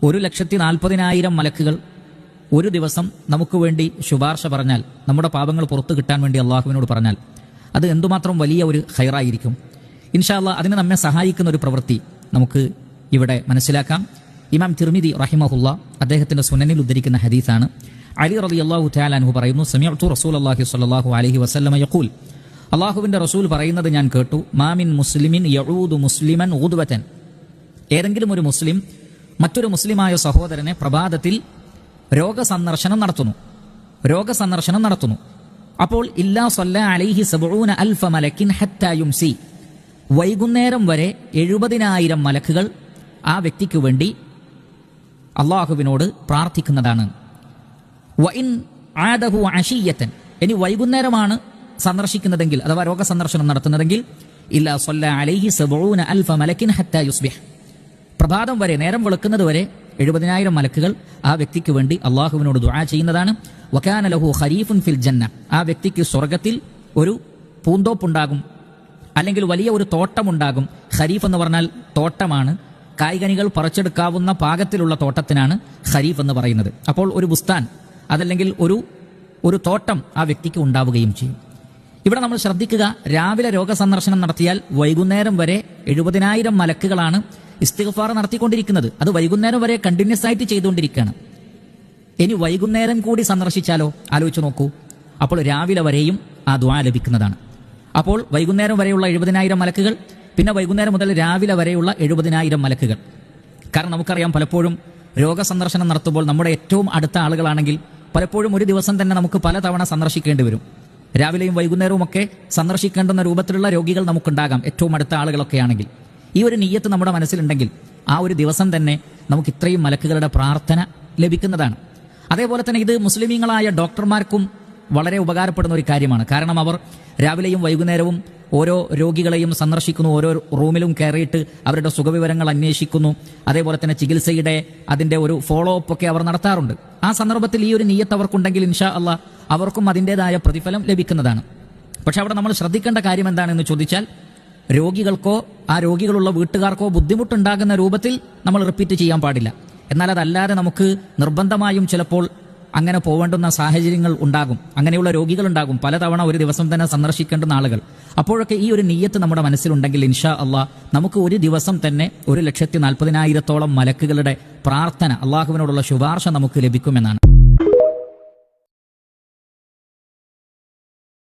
1,40,000 മലക്കുകൾ ഒരു ദിവസം നമുക്ക് വേണ്ടി ശുപാർശ പറഞ്ഞാൽ, നമ്മുടെ പാപങ്ങൾ പുറത്തു കിട്ടാൻ വേണ്ടി അള്ളാഹുവിനോട് പറഞ്ഞാൽ, അത് എന്തുമാത്രം വലിയ ഒരു ഖൈറായിരിക്കും. ഇൻഷാ അല്ലാഹ് അതിന് നമ്മെ സഹായിക്കുന്ന ഒരു പ്രവൃത്തി നമുക്ക് ഇവിടെ മനസ്സിലാക്കാം. ഇമാം തിർമിദി റഹിമഹുല്ലാ അദ്ദേഹത്തിന്റെ സുനനിൽ ഉദ്ധരിക്കുന്ന ഹദീസാണ്. അലി റളിയല്ലാഹു തആല അൻഹു പറയുന്നു, സമിഅ്തു റസൂലല്ലാഹി സ്വല്ലല്ലാഹു അലൈഹി വസല്ലമ യഖൂൽ, അള്ളാഹുവിന്റെ റസൂൽ പറയുന്നത് ഞാൻ കേട്ടു, മാമിൻ മുസ്ലിമിൻ യഊദു മുസ്ലിമൻ ഊദ്വതൻ, ഏതെങ്കിലും ഒരു മുസ്ലിം മറ്റൊരു മുസ്ലിമായ സഹോദരനെ പ്രഭാതത്തിൽ രോഗസന്ദർശനം നടത്തുന്നു. അപ്പോൾ ഇല്ലാ സ്വല്ലാ അലൈഹി 70,000 മലക്കിൻ ഹത്താ യുംസി, വൈകുന്നേരം വരെ 70,000 മലക്കുകൾ ആ വ്യക്തിക്ക് വേണ്ടി അള്ളാഹുവിനോട് പ്രാർത്ഥിക്കുന്നതാണ്. വഇൻ ആദഹു അശിയ്യത്തൻ, ഇനി വൈകുന്നേരമാണ് സന്ദർശിക്കുന്നതെങ്കിൽ അഥവാ രോഗസന്ദർശനം നടത്തുന്നതെങ്കിൽ ഇല്ലാ സ്വല്ലാ അലൈഹി 70,000 മലക്കിൻ ഹത്താ യുസ്ബിഹ്, പ്രഭാതം വരെ, നേരം വെളുക്കുന്നത് വരെ 70,000 മലക്കുകൾ ആ വ്യക്തിക്ക് വേണ്ടി അള്ളാഹുവിനോട് ദുആ ചെയ്യുന്നതാണ്. വകാന ലഹു ഖരീഫുൻ ഫിൽ ജന്ന, ആ വ്യക്തിക്ക് സ്വർഗത്തിൽ ഒരു പൂന്തോപ്പുണ്ടാകും, അല്ലെങ്കിൽ വലിയ ഒരു തോട്ടമുണ്ടാകും. ഖരീഫ് എന്ന് പറഞ്ഞാൽ തോട്ടമാണ്, കായ്കനികൾ പറിച്ചെടുക്കാവുന്ന പാകത്തിലുള്ള തോട്ടത്തിനാണ് ഖരീഫ് എന്ന് പറയുന്നത്. അപ്പോൾ ഒരു ബുസ്താൻ, അതല്ലെങ്കിൽ ഒരു തോട്ടം ആ വ്യക്തിക്ക് ഉണ്ടാവുകയും ചെയ്യും. ഇവിടെ നമ്മൾ ശ്രദ്ധിക്കുക, രാവിലെ രോഗസന്ദർശനം നടത്തിയാൽ വൈകുന്നേരം വരെ 70,000 മലക്കുകളാണ് ഇസ്തിഗ്ഫാർ നടത്തിക്കൊണ്ടിരിക്കുന്നത്. അത് വൈകുന്നേരം വരെ കണ്ടിന്യൂസ് ആയിട്ട് ചെയ്തുകൊണ്ടിരിക്കുകയാണ്. ഇനി വൈകുന്നേരം കൂടി സന്ദർശിച്ചാലോ, ആലോചിച്ച് നോക്കൂ. അപ്പോൾ രാവിലെ വരെയും ആ ദുആ ലഭിക്കുന്നതാണ്. അപ്പോൾ വൈകുന്നേരം വരെയുള്ള 70,000 മലക്കുകൾ, പിന്നെ വൈകുന്നേരം മുതൽ രാവിലെ വരെയുള്ള 70,000 മലക്കുകൾ. കാരണം നമുക്കറിയാം, പലപ്പോഴും രോഗസന്ദർശനം നടത്തുമ്പോൾ നമ്മുടെ ഏറ്റവും അടുത്ത ആളുകളാണെങ്കിൽ പലപ്പോഴും ഒരു ദിവസം തന്നെ നമുക്ക് പലതവണ സന്ദർശിക്കേണ്ടി വരും. രാവിലെയും വൈകുന്നേരവും ഒക്കെ സന്ദർശിക്കേണ്ടുന്ന രൂപത്തിലുള്ള രോഗികൾ നമുക്കുണ്ടാകാം, ഏറ്റവും അടുത്ത ആളുകളൊക്കെ ആണെങ്കിൽ. ഈ ഒരു നിയ്യത്ത് നമ്മുടെ മനസ്സിലുണ്ടെങ്കിൽ ആ ഒരു ദിവസം തന്നെ നമുക്ക് ഇത്രയും മലക്കുകളുടെ പ്രാർത്ഥന ലഭിക്കുന്നതാണ്. അതേപോലെ തന്നെ ഇത് മുസ്ലിമീങ്ങളായ ഡോക്ടർമാർക്കും വളരെ ഉപകാരപ്പെടുന്ന ഒരു കാര്യമാണ്. കാരണം അവർ രാവിലെയും വൈകുന്നേരവും ഓരോ രോഗികളെയും സന്ദർശിക്കുന്നു, ഓരോ റൂമിലും കയറിയിട്ട് അവരുടെ സുഖവിവരങ്ങൾ അന്വേഷിക്കുന്നു. അതേപോലെ തന്നെ ചികിത്സയുടെ അതിന്റെ ഒരു ഫോളോ അപ്പ് ഒക്കെ അവർ നടത്താറുണ്ട്. ആ സന്ദർഭത്തിൽ ഈ ഒരു നിയ്യത്ത് അവർക്കുണ്ടെങ്കിൽ ഇൻഷാ അല്ലാഹ് അവർക്കും അതിൻ്റെതായ പ്രതിഫലം ലഭിക്കുന്നതാണ്. പക്ഷെ അവിടെ നമ്മൾ ശ്രദ്ധിക്കേണ്ട കാര്യം എന്താണെന്ന് ചോദിച്ചാൽ, രോഗികൾക്കോ ആ രോഗികളുള്ള വീട്ടുകാർക്കോ ബുദ്ധിമുട്ടുണ്ടാകുന്ന രൂപത്തിൽ നമ്മൾ റിപ്പീറ്റ് ചെയ്യാൻ പാടില്ല. എന്നാൽ അതല്ലാതെ നമുക്ക് നിർബന്ധമായും ചിലപ്പോൾ അങ്ങനെ പോവേണ്ടുന്ന സാഹചര്യങ്ങൾ ഉണ്ടാകും. അങ്ങനെയുള്ള രോഗികളുണ്ടാകും, പലതവണ ഒരു ദിവസം തന്നെ സന്ദർശിക്കേണ്ടുന്ന ആളുകൾ. അപ്പോഴൊക്കെ ഈ ഒരു നിയ്യത്ത് നമ്മുടെ മനസ്സിലുണ്ടെങ്കിൽ ഇൻഷാ അല്ലാഹ് നമുക്ക് ഒരു ദിവസം തന്നെ 1,40,000 മലക്കുകളുടെ പ്രാർത്ഥന, അള്ളാഹുവിനോടുള്ള ശുപാർശ നമുക്ക് ലഭിക്കുമെന്നാണ്.